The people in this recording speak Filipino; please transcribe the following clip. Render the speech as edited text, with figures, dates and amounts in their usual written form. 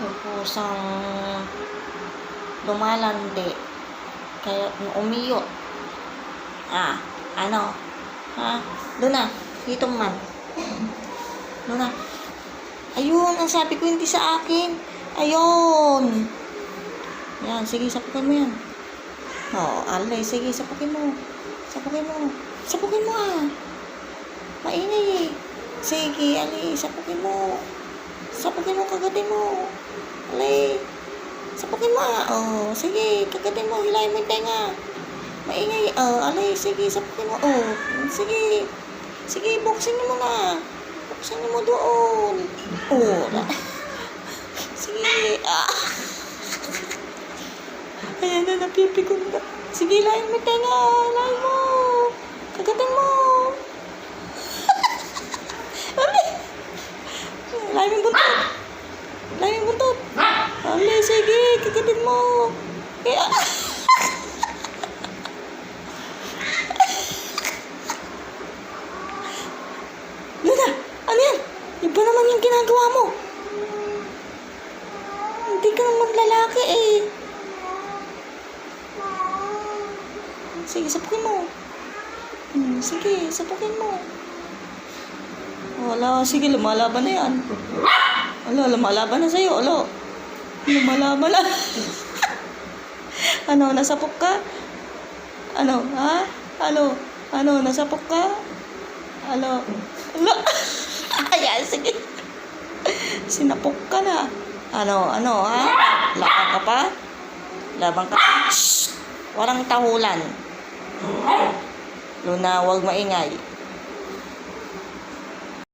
Yung pusang lumalandi. Kaya umiyo. Ano? Doon na. Dito man. Doon na. Ayun, ang sabi ko hindi sa akin. Ayun. Yan, sige, sapukin mo yan. Alay, sige, sapukin mo. Sapukin mo. Sapukin mo Maingay Sige, alay, sapukin mo. Sapukin mo, kagatin mo. Alay. Sapukin mo sige, kagatin mo, hilahin mo yung tenga. Maingay, alay, sige, sapukin mo. Sige. Sige, buksin niyo mo na. Buksin niyo mo doon. Sige, Ayan na, napipikon na. Sige, hilahin mo yung tenga. Hilahin mo. Kagatin mo. Alay. Hilahin mo yung buntot. Hilahin mo yung buntot. Alay, sige, kagatin mo. Kaya... Luna, ano yan? Iba naman yung ginagawa mo. Hindi ka naman lalaki Sige, sapukin mo. Sige, sapukin mo. Wala, sige, lumalaban na yan. Lumalaban na sa'yo, lumalaban na. Nasapok ka? Nasapok ka? Ayan, sige. Sinapok ka na. Laban ka pa? Laban ka pa? Shhh! Walang tahulan. Luna, huwag maingay.